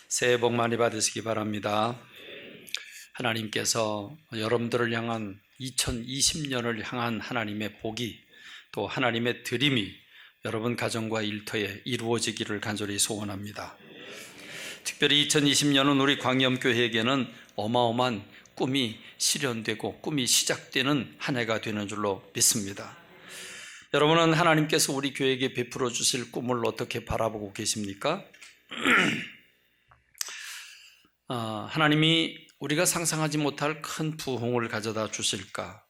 새해 복 많이 받으시기 바랍니다. 하나님께서 여러분들을 향한 2020년을 향한 하나님의 복이, 또 하나님의 드림이 여러분 가정과 일터에 이루어지기를 간절히 소원합니다. 특별히 2020년은 우리 광염교회에게는 어마어마한 꿈이 실현되고 꿈이 시작되는 한 해가 되는 줄로 믿습니다. 여러분은 하나님께서 우리 교회에게 베풀어 주실 꿈을 어떻게 바라보고 계십니까? 하나님이 우리가 상상하지 못할 큰 부흥을 가져다 주실까?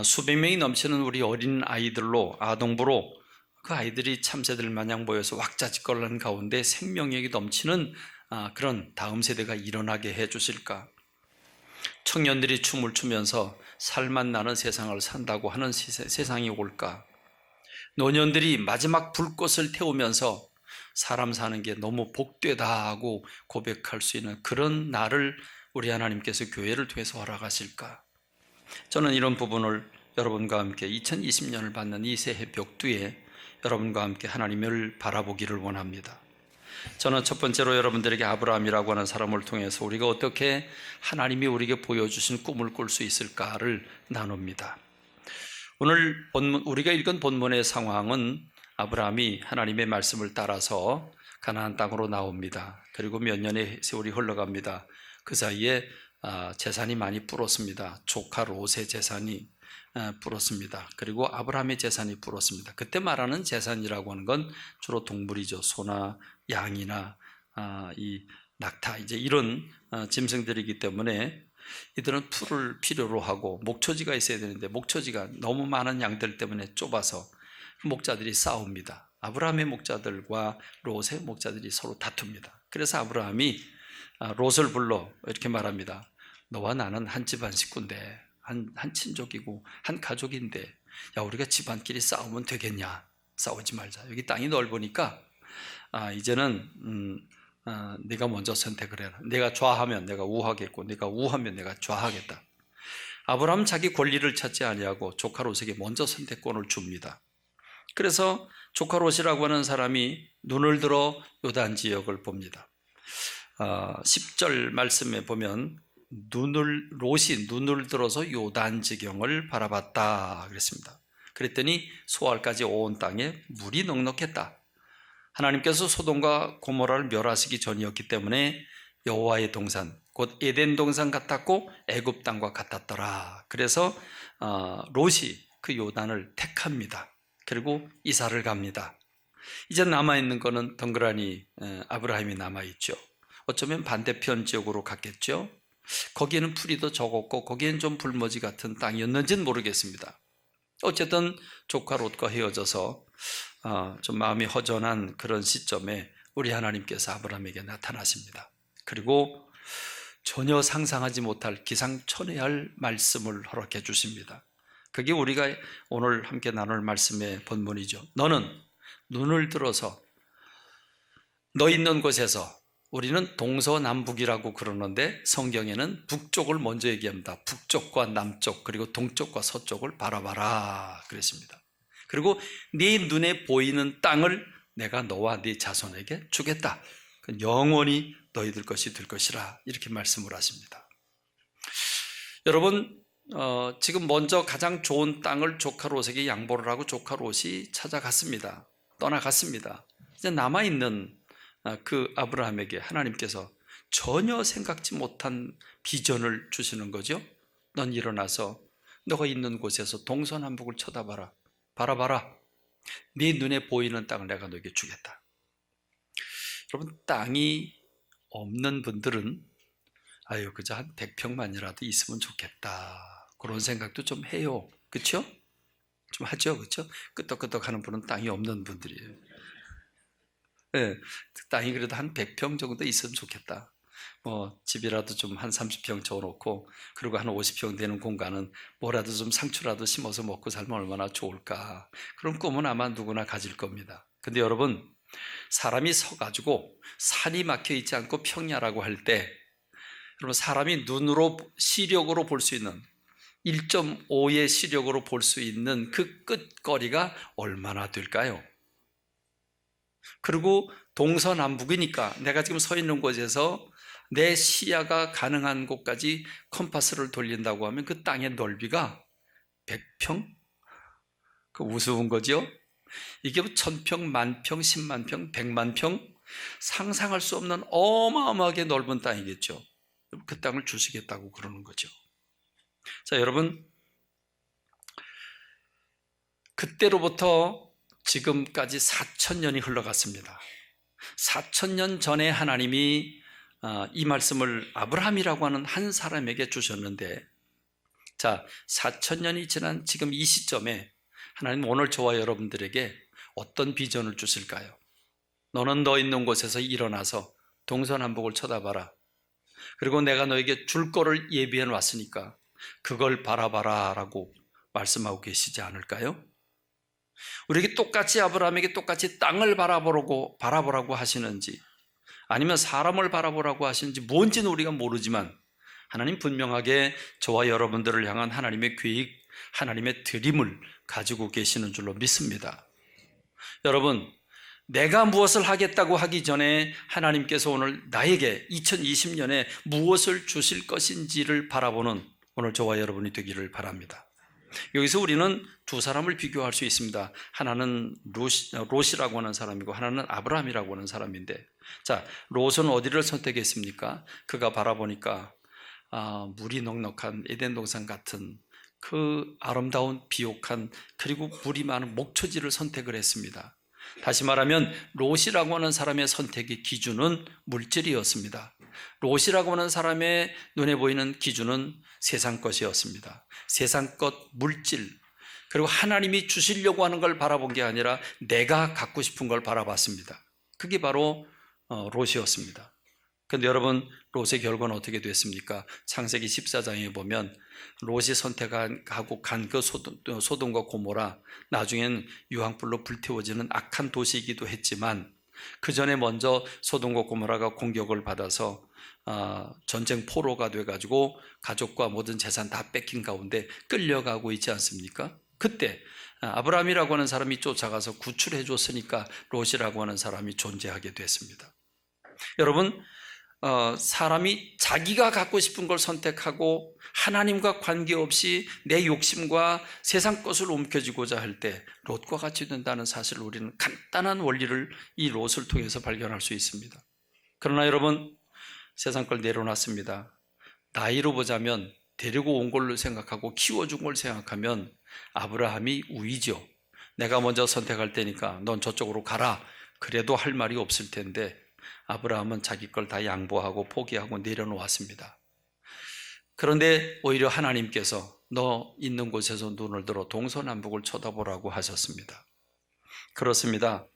수백 명이 넘치는 우리 어린 아이들로, 아동부로 그 아이들이 참새들 마냥 모여서 왁자지껄한 가운데 생명력이 넘치는 그런 다음 세대가 일어나게 해 주실까? 청년들이 춤을 추면서 살맛 나는 세상을 산다고 하는 세상이 올까? 노년들이 마지막 불꽃을 태우면서 사람 사는 게 너무 복되다 하고 고백할 수 있는 그런 날을 우리 하나님께서 교회를 통해서 허락하실까? 저는 이런 부분을 여러분과 함께 2020년을 받는 이 새해 벽두에 여러분과 함께 하나님을 바라보기를 원합니다. 저는 첫 번째로 여러분들에게 아브라함이라고 하는 사람을 통해서 우리가 어떻게 하나님이 우리에게 보여주신 꿈을 꿀 수 있을까를 나눕니다. 오늘 우리가 읽은 본문의 상황은 아브라함이 하나님의 말씀을 따라서 가나안 땅으로 나옵니다. 그리고 몇 년의 세월이 흘러갑니다. 그 사이에 재산이 많이 불었습니다. 조카 롯의 재산이 불었습니다. 그리고 아브라함의 재산이 불었습니다. 그때 말하는 재산이라고 하는 건 주로 동물이죠. 소나 양이나 이 낙타, 이제 이런 짐승들이기 때문에 이들은 풀을 필요로 하고 목초지가 있어야 되는데 목초지가 너무 많은 양들 때문에 좁아서 목자들이 싸웁니다. 아브라함의 목자들과 롯의 목자들이 서로 다툽니다. 그래서 아브라함이 롯을 불러 이렇게 말합니다. 너와 나는 한 집안 식구인데, 한 친족이고 한 가족인데, 야, 우리가 집안끼리 싸우면 되겠냐? 싸우지 말자. 여기 땅이 넓으니까 이제는 네가 먼저 선택을 해라. 내가 좌하면 내가 우하겠고, 네가 우하면 내가 좌하겠다. 아브라함은 자기 권리를 찾지 아니하고 조카 롯에게 먼저 선택권을 줍니다. 그래서 조카 롯이라고 하는 사람이 눈을 들어 요단 지역을 봅니다. 10절 말씀에 보면 롯이 눈을 들어서 요단 지경을 바라봤다 그랬습니다. 그랬더니 소알까지 온 땅에 물이 넉넉했다. 하나님께서 소돔과 고모라를 멸하시기 전이었기 때문에 여호와의 동산, 곧 에덴 동산 같았고 애굽 땅과 같았더라. 그래서 롯이 그 요단을 택합니다. 그리고 이사를 갑니다. 이제 남아있는 거는 덩그러니 아브라함이 남아있죠. 어쩌면 반대편 지역으로 갔겠죠. 거기에는 풀이 더 적었고 거기에는 좀 불모지 같은 땅이었는지는 모르겠습니다. 어쨌든 조카 롯과 헤어져서 좀 마음이 허전한 그런 시점에 우리 하나님께서 아브라함에게 나타나십니다. 그리고 전혀 상상하지 못할 기상천외할 말씀을 허락해 주십니다. 그게 우리가 오늘 함께 나눌 말씀의 본문이죠. 너는 눈을 들어서 너 있는 곳에서, 우리는 동서남북이라고 그러는데 성경에는 북쪽을 먼저 얘기합니다. 북쪽과 남쪽 그리고 동쪽과 서쪽을 바라봐라 그랬습니다. 그리고 네 눈에 보이는 땅을 내가 너와 네 자손에게 주겠다. 영원히 너희들 것이 될 것이라 이렇게 말씀을 하십니다. 여러분, 지금 먼저 가장 좋은 땅을 조카 롯에게 양보를 하고 조카 롯이 찾아갔습니다. 떠나갔습니다. 이제 남아있는 그 아브라함에게 하나님께서 전혀 생각지 못한 비전을 주시는 거죠. 넌 일어나서 너가 있는 곳에서 동서남북을 쳐다봐라. 바라봐라. 네 눈에 보이는 땅을 내가 너에게 주겠다. 여러분, 땅이 없는 분들은 그저 한 100평만이라도 있으면 좋겠다. 그런 생각도 좀 해요. 그렇죠? 좀 하죠. 그렇죠? 끄떡끄떡 하는 분은 땅이 없는 분들이에요. 네, 땅이 그래도 한 100평 정도 있으면 좋겠다. 집이라도 좀 한 30평 쳐놓고 그리고 한 50평 되는 공간은 뭐라도 좀 상추라도 심어서 먹고 살면 얼마나 좋을까. 그런 꿈은 아마 누구나 가질 겁니다. 근데 여러분, 사람이 서가지고 산이 막혀 있지 않고 평야라고 할 때, 여러분, 사람이 눈으로 시력으로 볼 수 있는 1.5의 시력으로 볼 수 있는 그 끝거리가 얼마나 될까요? 그리고 동서남북이니까 내가 지금 서 있는 곳에서 내 시야가 가능한 곳까지 컴파스를 돌린다고 하면 그 땅의 넓이가 100평? 그 우스운 거죠? 이게 1000평, 10,000평, 10만 평, 100만 평? 상상할 수 없는 어마어마하게 넓은 땅이겠죠. 그 땅을 주시겠다고 그러는 거죠. 자, 여러분, 그때로부터 지금까지 4,000년이 흘러갔습니다. 4,000년 전에 하나님이 이 말씀을 아브라함이라고 하는 한 사람에게 주셨는데, 자, 4,000년이 지난 지금 이 시점에 하나님 오늘 저와 여러분들에게 어떤 비전을 주실까요? 너는 너 있는 곳에서 일어나서 동서남북을 쳐다봐라. 그리고 내가 너에게 줄 거를 예비해 놨으니까 그걸 바라봐라 라고 말씀하고 계시지 않을까요? 우리에게 똑같이 아브라함에게 똑같이 땅을 바라보라고 하시는지, 아니면 사람을 바라보라고 하시는지 뭔지는 우리가 모르지만 하나님 분명하게 저와 여러분들을 향한 하나님의 계획, 하나님의 드림을 가지고 계시는 줄로 믿습니다. 여러분, 내가 무엇을 하겠다고 하기 전에 하나님께서 오늘 나에게 2020년에 무엇을 주실 것인지를 바라보는 오늘 저와 여러분이 되기를 바랍니다. 여기서 우리는 두 사람을 비교할 수 있습니다. 하나는 롯이라고 하는 사람이고 하나는 아브라함이라고 하는 사람인데, 자, 롯은 어디를 선택했습니까? 그가 바라보니까 물이 넉넉한 에덴 동산 같은 그 아름다운 비옥한 그리고 물이 많은 목초지를 선택을 했습니다. 다시 말하면 롯이라고 하는 사람의 선택의 기준은 물질이었습니다. 롯이라고 하는 사람의 눈에 보이는 기준은 세상 것이었습니다. 세상 것, 물질, 그리고 하나님이 주시려고 하는 걸 바라본 게 아니라 내가 갖고 싶은 걸 바라봤습니다. 그게 바로 롯이었습니다. 그런데 여러분, 롯의 결과는 어떻게 됐습니까? 창세기 14장에 보면 롯이 선택하고 간 그 소돔과 고모라, 나중엔 유황불로 불태워지는 악한 도시이기도 했지만 그 전에 먼저 소돔과 고모라가 공격을 받아서 전쟁 포로가 돼가지고 가족과 모든 재산 다 뺏긴 가운데 끌려가고 있지 않습니까? 그때 아브라함이라고 하는 사람이 쫓아가서 구출해 줬으니까 롯이라고 하는 사람이 존재하게 됐습니다. 여러분, 사람이 자기가 갖고 싶은 걸 선택하고 하나님과 관계없이 내 욕심과 세상 것을 움켜쥐고자 할 때 롯과 같이 된다는 사실을 우리는 간단한 원리를 이 롯을 통해서 발견할 수 있습니다. 그러나 여러분, 세상 걸 내려놨습니다. 나이로 보자면 데리고 온 걸로 생각하고 키워준 걸 생각하면 아브라함이 우위죠. 내가 먼저 선택할 테니까 넌 저쪽으로 가라. 그래도 할 말이 없을 텐데 아브라함은 자기 걸 다 양보하고 포기하고 내려놓았습니다. 그런데 오히려 하나님께서 너 있는 곳에서 눈을 들어 동서남북을 쳐다보라고 하셨습니다. 그렇습니다.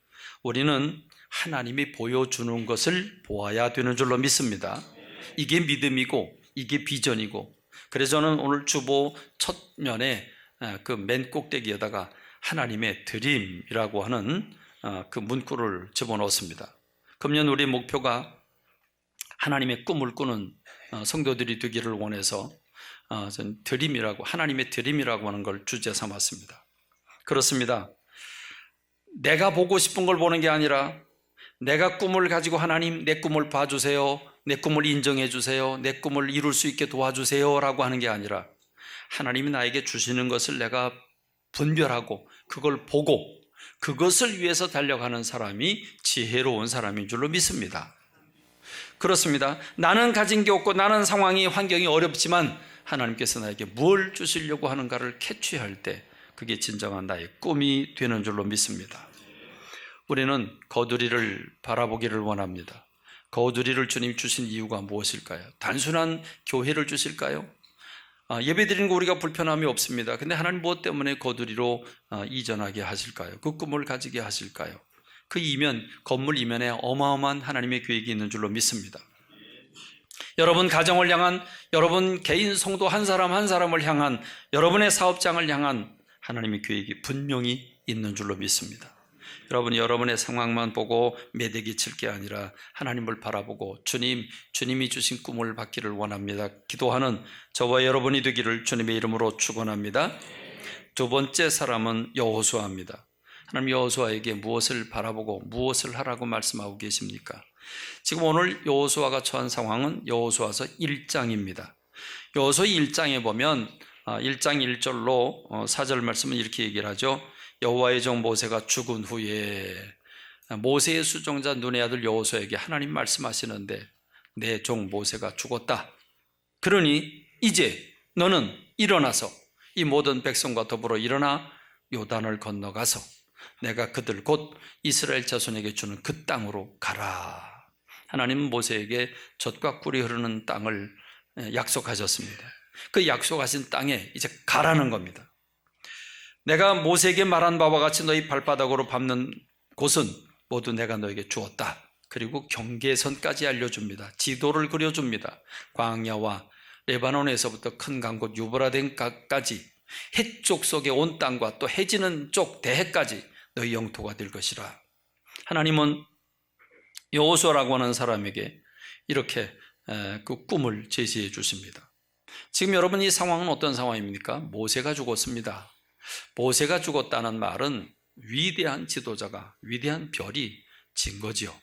우리는 하나님이 보여주는 것을 보아야 되는 줄로 믿습니다. 이게 믿음이고 이게 비전이고, 그래서 저는 오늘 주보 첫 면에 그 맨 꼭대기에다가 하나님의 드림이라고 하는 그 문구를 집어넣었습니다. 금년 우리 목표가 하나님의 꿈을 꾸는 성도들이 되기를 원해서 전 드림이라고, 하나님의 드림이라고 하는 걸 주제 삼았습니다. 그렇습니다. 내가 보고 싶은 걸 보는 게 아니라 내가 꿈을 가지고 하나님 내 꿈을 봐주세요, 내 꿈을 인정해 주세요, 내 꿈을 이룰 수 있게 도와주세요 라고 하는 게 아니라 하나님이 나에게 주시는 것을 내가 분별하고 그걸 보고 그것을 위해서 달려가는 사람이 지혜로운 사람인 줄로 믿습니다. 그렇습니다. 나는 가진 게 없고 나는 상황이, 환경이 어렵지만 하나님께서 나에게 뭘 주시려고 하는가를 캐치할 때 그게 진정한 나의 꿈이 되는 줄로 믿습니다. 우리는 거두리를 바라보기를 원합니다. 거두리를 주님 주신 이유가 무엇일까요? 단순한 교회를 주실까요? 예배드리는 거 우리가 불편함이 없습니다. 근데 하나님 무엇 때문에 거두리로 이전하게 하실까요? 그 꿈을 가지게 하실까요? 그 이면, 건물 이면에 어마어마한 하나님의 계획이 있는 줄로 믿습니다. 여러분 가정을 향한, 여러분 개인 성도 한 사람 한 사람을 향한, 여러분의 사업장을 향한 하나님의 계획이 분명히 있는 줄로 믿습니다. 여러분이 여러분의 상황만 보고 매대기 칠 게 아니라 하나님을 바라보고 주님이 주신 꿈을 받기를 원합니다. 기도하는 저와 여러분이 되기를 주님의 이름으로 축원합니다. 두 번째 사람은 여호수아입니다. 하나님 여호수아에게 무엇을 바라보고 무엇을 하라고 말씀하고 계십니까? 지금 오늘 여호수아가 처한 상황은 여호수아서 1장입니다. 여호수아 1장에 보면 1장 1절로 4절 말씀은 이렇게 얘기를 하죠. 여호와의 종 모세가 죽은 후에 모세의 수종자 눈의 아들 여호수아에게 하나님 말씀하시는데 내 종 모세가 죽었다. 그러니 이제 너는 일어나서 이 모든 백성과 더불어 일어나 요단을 건너가서 내가 그들 곧 이스라엘 자손에게 주는 그 땅으로 가라. 하나님은 모세에게 젖과 꿀이 흐르는 땅을 약속하셨습니다. 그 약속하신 땅에 이제 가라는 겁니다. 내가 모세에게 말한 바와 같이 너희 발바닥으로 밟는 곳은 모두 내가 너에게 주었다. 그리고 경계선까지 알려줍니다. 지도를 그려줍니다. 광야와 레바논에서부터 큰 강 곧 유브라데까지 해쪽 속에 온 땅과 또 해지는 쪽 대해까지 너희 영토가 될 것이라. 하나님은 여호수아라고 하는 사람에게 이렇게 그 꿈을 제시해 주십니다. 지금 여러분 이 상황은 어떤 상황입니까? 모세가 죽었습니다. 모세가 죽었다는 말은 위대한 지도자가, 위대한 별이 진 거지요.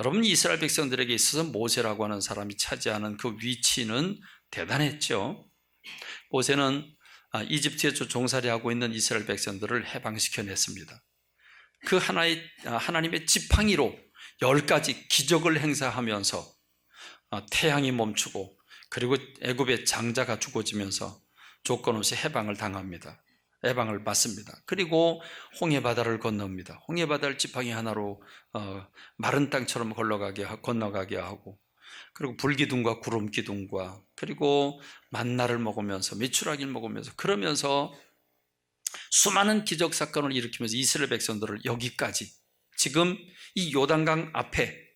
여러분 이스라엘 백성들에게 있어서 모세라고 하는 사람이 차지하는 그 위치는 대단했죠. 모세는 이집트에서 종살이하고 있는 이스라엘 백성들을 해방시켜냈습니다. 그 하나님의 지팡이로 10가지 기적을 행사하면서 태양이 멈추고 그리고 애굽의 장자가 죽어지면서 조건 없이 해방을 당합니다. 해방을 받습니다. 그리고 홍해바다를 건넙니다. 홍해바다를 지팡이 하나로 마른 땅처럼 건너가게 하고 그리고 불기둥과 구름기둥과 그리고 만나를 먹으면서 메추라기를 먹으면서 그러면서 수많은 기적 사건을 일으키면서 이스라엘 백성들을 여기까지 지금 이 요단강 앞에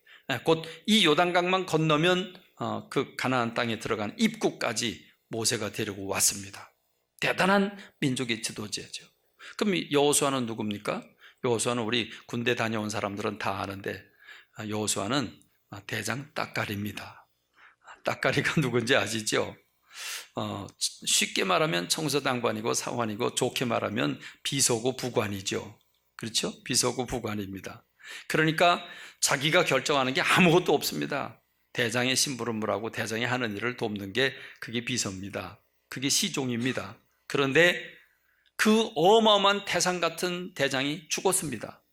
곧 이 요단강만 건너면 그 가나안 땅에 들어간 입구까지 모세가 데리고 왔습니다. 대단한 민족의 지도자죠. 그럼 여호수아는 누굽니까? 여호수아는 우리 군대 다녀온 사람들은 다 아는데 여호수아는 대장 따까리입니다. 따까리가 누군지 아시죠? 쉽게 말하면 청서당관이고 사관이고 좋게 말하면 비서고 부관이죠. 그렇죠? 비서고 부관입니다. 그러니까 자기가 결정하는 게 아무것도 없습니다. 대장의 심부름을 하고 대장이 하는 일을 돕는 게 그게 비서입니다. 그게 시종입니다. 그런데 그 어마어마한 태산 같은 대장이 죽었습니다.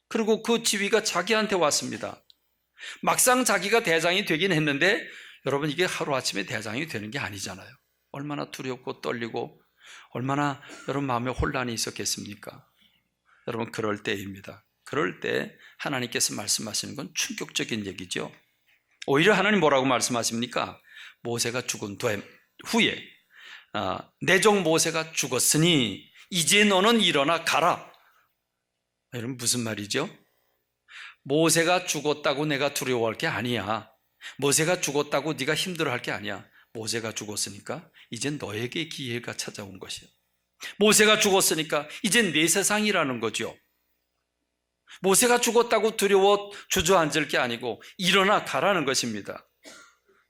그리고 그 지위가 자기한테 왔습니다. 막상 자기가 대장이 되긴 했는데 여러분 이게 하루아침에 대장이 되는 게 아니잖아요. 얼마나 두렵고 떨리고 얼마나 여러분 마음에 혼란이 있었겠습니까? 여러분 그럴 때입니다. 그럴 때 하나님께서 말씀하시는 건 충격적인 얘기죠. 오히려 하나님 뭐라고 말씀하십니까? 모세가 죽은 후에 내 종 모세가 죽었으니 이제 너는 일어나 가라. 여러분 무슨 말이죠? 모세가 죽었다고 내가 두려워할 게 아니야. 모세가 죽었다고 네가 힘들어할 게 아니야. 모세가 죽었으니까 이젠 너에게 기회가 찾아온 것이야. 모세가 죽었으니까 이젠 내 세상이라는 거죠. 모세가 죽었다고 두려워 주저앉을 게 아니고 일어나 가라는 것입니다.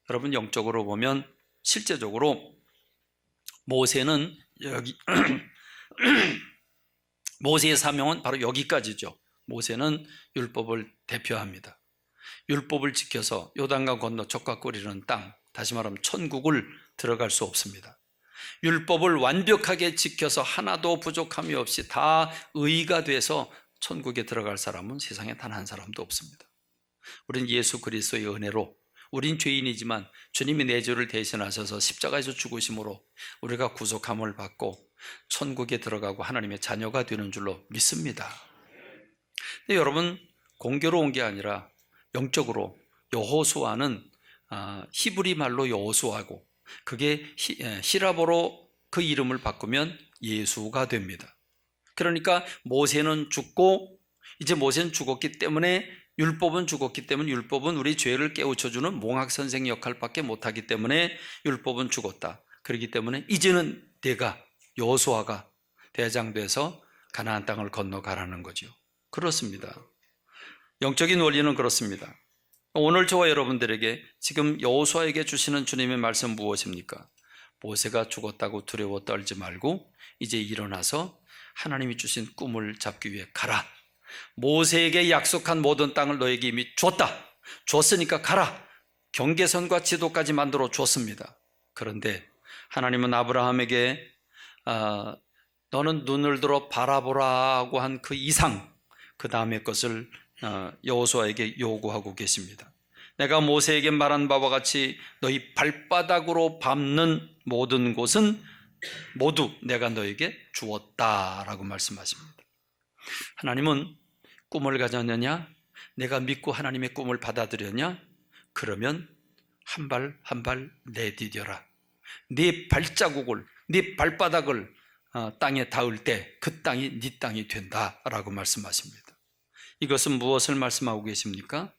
여러분 영적으로 보면 실제적으로 모세는 여기 모세의 사명은 바로 여기까지죠. 모세는 율법을 대표합니다. 율법을 지켜서 요단강 건너 젖과 꿀이 흐르는 땅, 다시 말하면 천국을 들어갈 수 없습니다. 율법을 완벽하게 지켜서 하나도 부족함이 없이 다 의가 돼서 천국에 들어갈 사람은 세상에 단 한 사람도 없습니다. 우린 예수 그리스도의 은혜로 우린 죄인이지만 주님이 내 죄를 대신하셔서 십자가에서 죽으심으로 우리가 구속함을 받고 천국에 들어가고 하나님의 자녀가 되는 줄로 믿습니다. 근데 여러분 공교로운 게 아니라 영적으로 여호수아는 히브리 말로 여호수아고 그게 히라보로 그 이름을 바꾸면 예수가 됩니다. 그러니까 모세는 죽고 이제 모세는 죽었기 때문에 율법은 죽었기 때문에 율법은 우리 죄를 깨우쳐주는 몽학 선생 역할밖에 못하기 때문에 율법은 죽었다. 그렇기 때문에 이제는 내가 여호수아가 대장돼서 가나안 땅을 건너가라는 거죠. 그렇습니다. 영적인 원리는 그렇습니다. 오늘 저와 여러분들에게 지금 여호수아에게 주시는 주님의 말씀 무엇입니까? 모세가 죽었다고 두려워 떨지 말고 이제 일어나서 하나님이 주신 꿈을 잡기 위해 가라. 모세에게 약속한 모든 땅을 너에게 이미 줬다. 줬으니까 가라. 경계선과 지도까지 만들어 줬습니다. 그런데 하나님은 아브라함에게 너는 눈을 들어 바라보라고 한 그 이상, 그 다음의 것을 여호수아에게 요구하고 계십니다. 내가 모세에게 말한 바와 같이 너희 발바닥으로 밟는 모든 곳은 모두 내가 너에게 주었다라고 말씀하십니다. 하나님은 꿈을 가졌느냐? 내가 믿고 하나님의 꿈을 받아들였냐? 그러면 한 발 한 발 내디뎌라. 네 발자국을, 네 발바닥을 땅에 닿을 때 그 땅이 네 땅이 된다라고 말씀하십니다. 이것은 무엇을 말씀하고 계십니까?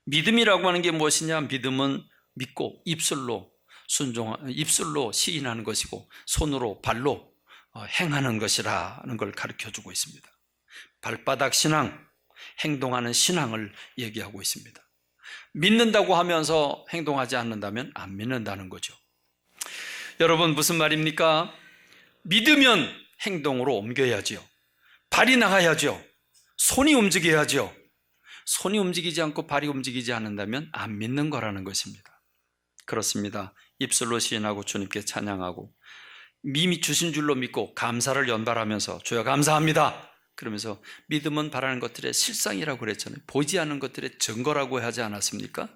믿음이라고 하는 게 무엇이냐? 믿음은 믿고 입술로 시인하는 것이고 손으로 발로 행하는 것이라는 걸 가르쳐주고 있습니다. 발바닥 신앙, 행동하는 신앙을 얘기하고 있습니다. 믿는다고 하면서 행동하지 않는다면 안 믿는다는 거죠. 여러분, 무슨 말입니까? 믿으면 행동으로 옮겨야지요. 발이 나가야죠. 손이 움직여야죠. 손이 움직이지 않고 발이 움직이지 않는다면 안 믿는 거라는 것입니다. 그렇습니다. 입술로 시인하고 주님께 찬양하고 이미 주신 줄로 믿고 감사를 연발하면서 주여 감사합니다. 그러면서 믿음은 바라는 것들의 실상이라고 그랬잖아요. 보이지 않는 것들의 증거라고 하지 않았습니까?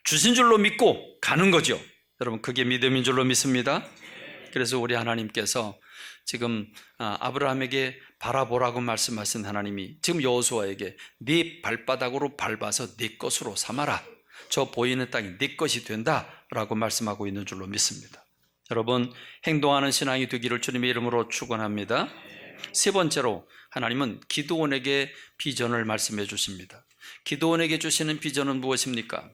주신 줄로 믿고 가는 거죠. 여러분, 그게 믿음인 줄로 믿습니다. 그래서 우리 하나님께서 지금 아브라함에게 바라보라고 말씀하신 하나님이 지금 여호수아에게 네 발바닥으로 밟아서 네 것으로 삼아라. 저 보이는 땅이 네 것이 된다라고 말씀하고 있는 줄로 믿습니다. 여러분, 행동하는 신앙이 되기를 주님의 이름으로 축원합니다. 세 번째로 하나님은 기드온에게 비전을 말씀해 주십니다. 기드온에게 주시는 비전은 무엇입니까?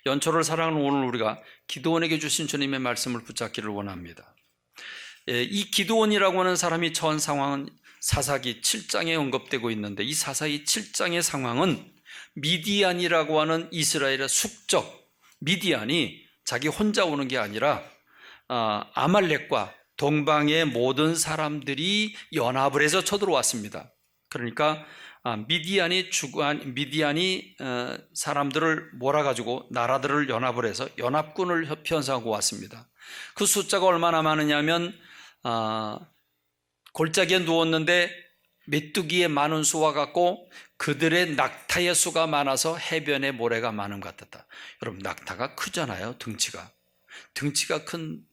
연초를 살아가는 오늘 우리가 기드온에게 주신 주님의 말씀을 붙잡기를 원합니다. 이 기드온이라고 하는 사람이 처한 상황은 사사기 7장에 언급되고 있는데, 이 사사기 7장의 상황은 미디안이라고 하는 이스라엘의 숙적 미디안이 자기 혼자 오는 게 아니라 아말렉과 동방의 모든 사람들이 연합을 해서 쳐들어왔습니다. 그러니까 미디안이 사람들을 몰아가지고 나라들을 연합을 해서 연합군을 편성하고 왔습니다. 그 숫자가 얼마나 많으냐면 골짜기에 누웠는데 메뚜기의 많은 수와 같고 그들의 낙타의 수가 많아서 해변에 모래가 많은 것 같았다. 여러분, 낙타가 크잖아요. 등치가 큰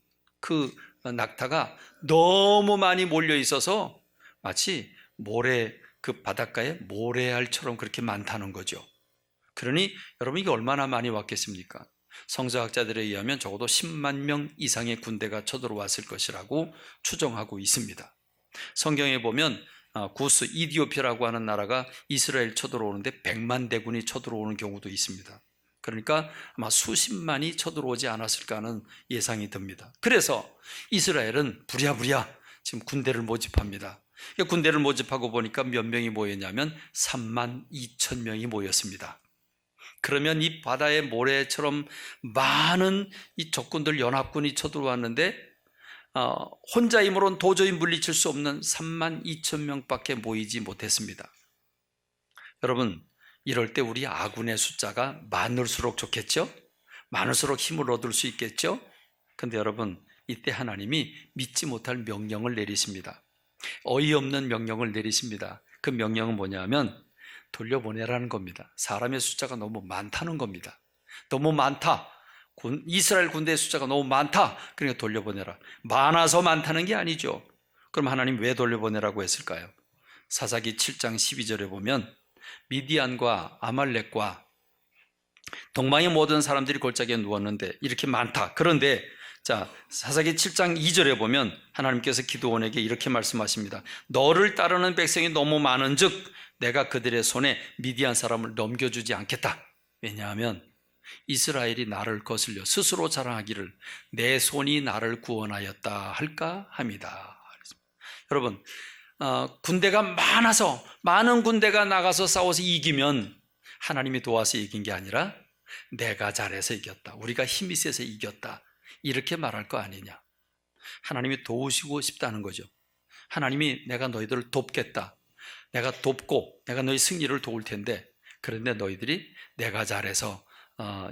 그 낙타가 너무 많이 몰려 있어서 마치 모래, 그 바닷가에 모래알처럼 그렇게 많다는 거죠. 그러니 여러분, 이게 얼마나 많이 왔겠습니까? 성서학자들에 의하면 적어도 10만 명 이상의 군대가 쳐들어왔을 것이라고 추정하고 있습니다. 성경에 보면 구스 이디오피아라고 하는 나라가 이스라엘 쳐들어오는데 100만 대군이 쳐들어오는 경우도 있습니다. 그러니까 아마 수십만이 쳐들어오지 않았을까 하는 예상이 듭니다. 그래서 이스라엘은 부랴부랴 지금 군대를 모집합니다. 군대를 모집하고 보니까 몇 명이 모였냐면 3만 2천 명이 모였습니다. 그러면 이 바다의 모래처럼 많은 이 적군들 연합군이 쳐들어왔는데 혼자 힘으로는 도저히 물리칠 수 없는 3만 2천 명밖에 모이지 못했습니다. 여러분, 이럴 때 우리 아군의 숫자가 많을수록 좋겠죠? 많을수록 힘을 얻을 수 있겠죠? 근데 여러분, 이때 하나님이 믿지 못할 명령을 내리십니다. 어이없는 명령을 내리십니다. 그 명령은 뭐냐면 돌려보내라는 겁니다. 사람의 숫자가 너무 많다는 겁니다. 너무 많다. 이스라엘 군대의 숫자가 너무 많다. 그러니까 돌려보내라. 많아서 많다는 게 아니죠. 그럼 하나님 왜 돌려보내라고 했을까요? 사사기 7장 12절에 보면 미디안과 아말렉과 동방의 모든 사람들이 골짜기에 누웠는데 이렇게 많다. 그런데 사사기 7장 2절에 보면 하나님께서 기드온에게 이렇게 말씀하십니다. 너를 따르는 백성이 너무 많은 즉 내가 그들의 손에 미디안 사람을 넘겨주지 않겠다. 왜냐하면 이스라엘이 나를 거슬려 스스로 자랑하기를 내 손이 나를 구원하였다 할까 합니다. 여러분, 군대가 많아서 많은 군대가 나가서 싸워서 이기면 하나님이 도와서 이긴 게 아니라 내가 잘해서 이겼다. 우리가 힘이 세서 이겼다. 이렇게 말할 거 아니냐. 하나님이 도우시고 싶다는 거죠. 하나님이 내가 너희들을 돕겠다. 내가 돕고 내가 너희 승리를 도울 텐데, 그런데 너희들이 내가 잘해서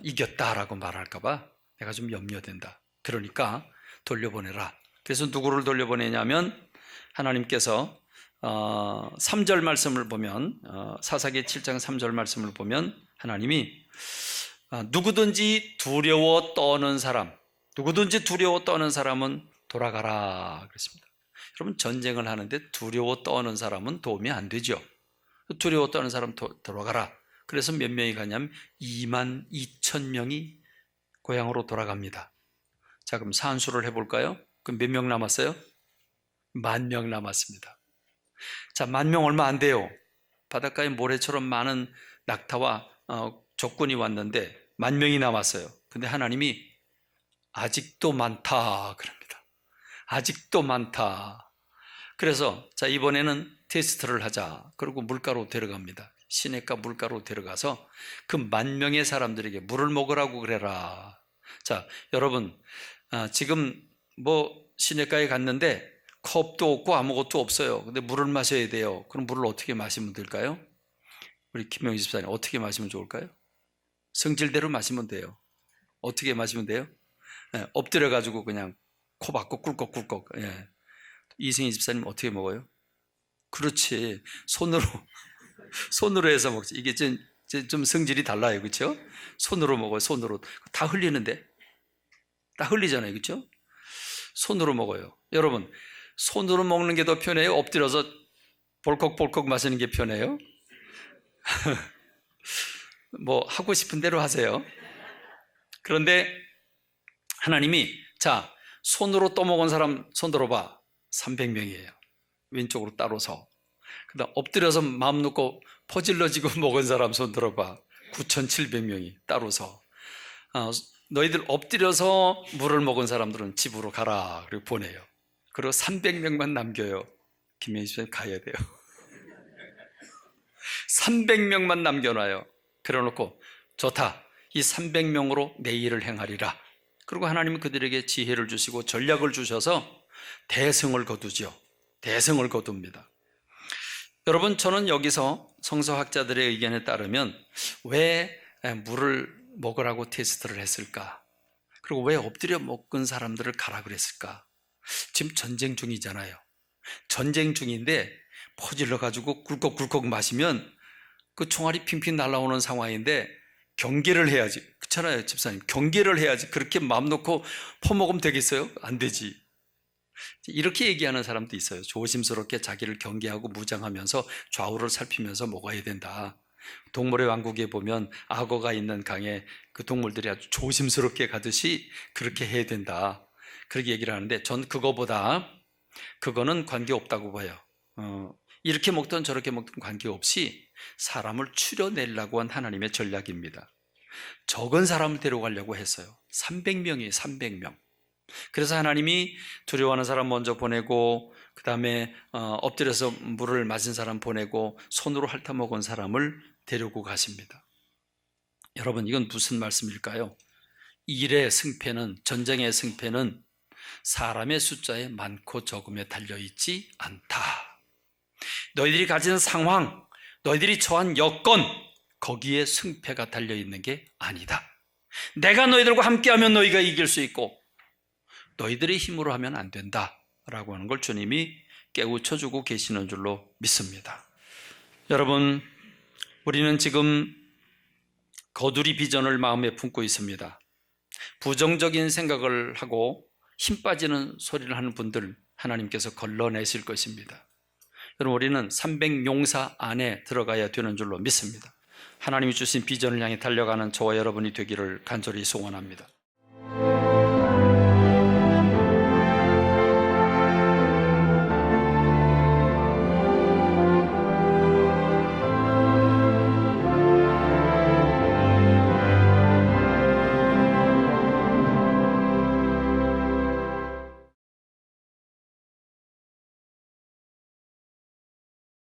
이겼다라고 말할까 봐 내가 좀 염려된다. 그러니까 돌려보내라. 그래서 누구를 돌려보내냐면 하나님께서 3절 말씀을 보면, 사사기 7장 3절 말씀을 보면 하나님이 누구든지 두려워 떠는 사람, 누구든지 두려워 떠는 사람은 돌아가라 그랬습니다. 여러분, 전쟁을 하는데 두려워 떠는 사람은 도움이 안 되죠. 두려워 떠는 사람 돌아가라. 그래서 몇 명이 가냐면 22,000명이 고향으로 돌아갑니다. 자, 그럼 산수를 해볼까요? 그럼 몇 명 남았어요? 10,000명 남았습니다. 자, 10,000명 얼마 안 돼요. 바닷가에 모래처럼 많은 낙타와 적군이 왔는데 10,000명이 남았어요. 근데 하나님이 아직도 많다 그럽니다. 아직도 많다. 그래서 자, 이번에는 테스트를 하자. 그리고 물가로 데려갑니다. 시냇가 물가로 데려가서 그 10,000명의 사람들에게 물을 먹으라고 그래라. 자, 여러분, 지금 시냇가에 갔는데 컵도 없고 아무것도 없어요. 근데 물을 마셔야 돼요. 그럼 물을 어떻게 마시면 될까요? 우리 김명희 집사님, 어떻게 마시면 좋을까요? 성질대로 마시면 돼요. 어떻게 마시면 돼요? 네, 엎드려가지고 그냥 코 박고 꿀꺽꿀꺽. 예. 이승희 집사님 어떻게 먹어요? 그렇지. 손으로 해서 먹지. 이게 좀 성질이 달라요. 그렇죠? 손으로 먹어요. 손으로. 다 흘리는데. 다 흘리잖아요. 그렇죠? 손으로 먹어요. 여러분, 손으로 먹는 게 더 편해요? 엎드려서 볼컥볼컥 마시는 게 편해요? 하고 싶은 대로 하세요. 그런데 하나님이, 자, 손으로 떠먹은 사람 손 들어봐. 300명이에요. 왼쪽으로 따로 서. 그다음 엎드려서 마음 놓고 퍼질러지고 먹은 사람 손 들어봐. 9,700명이 따로 서. 너희들 엎드려서 물을 먹은 사람들은 집으로 가라. 그리고 보내요. 그리고 300명만 남겨요. 김혜희 씨는 가야 돼요. 300명만 남겨놔요. 그래놓고 좋다. 이 300명으로 내 일을 행하리라. 그리고 하나님은 그들에게 지혜를 주시고 전략을 주셔서 대승을 거두죠. 대승을 거둡니다. 여러분, 저는 여기서 성서학자들의 의견에 따르면 왜 물을 먹으라고 테스트를 했을까? 그리고 왜 엎드려 먹은 사람들을 가라 그랬을까? 지금 전쟁 중이잖아요. 전쟁 중인데 퍼질러가지고 굴꺽굴꺽 마시면 그 총알이 핑핑 날아오는 상황인데 경계를 해야지. 그렇잖아요, 집사님. 경계를 해야지. 그렇게 마음 놓고 퍼먹으면 되겠어요? 안 되지. 이렇게 얘기하는 사람도 있어요. 조심스럽게 자기를 경계하고 무장하면서 좌우를 살피면서 먹어야 된다. 동물의 왕국에 보면 악어가 있는 강에 그 동물들이 아주 조심스럽게 가듯이 그렇게 해야 된다. 그렇게 얘기를 하는데 전 그거는 관계없다고 봐요. 이렇게 먹든 저렇게 먹든 관계없이 사람을 추려내려고 한 하나님의 전략입니다. 적은 사람을 데려가려고 했어요. 300명이에요. 300명. 그래서 하나님이 두려워하는 사람 먼저 보내고, 그 다음에 엎드려서 물을 마신 사람 보내고, 손으로 핥아먹은 사람을 데리고 가십니다. 여러분, 이건 무슨 말씀일까요? 일의 승패는, 전쟁의 승패는 사람의 숫자에 많고 적음에 달려있지 않다. 너희들이 가진 상황, 너희들이 처한 여건, 거기에 승패가 달려있는 게 아니다. 내가 너희들과 함께하면 너희가 이길 수 있고 너희들의 힘으로 하면 안 된다라고 하는 걸 주님이 깨우쳐주고 계시는 줄로 믿습니다. 여러분, 우리는 지금 거두리 비전을 마음에 품고 있습니다. 부정적인 생각을 하고 힘 빠지는 소리를 하는 분들 하나님께서 걸러내실 것입니다. 여러분, 우리는 300용사 안에 들어가야 되는 줄로 믿습니다. 하나님이 주신 비전을 향해 달려가는 저와 여러분이 되기를 간절히 소원합니다.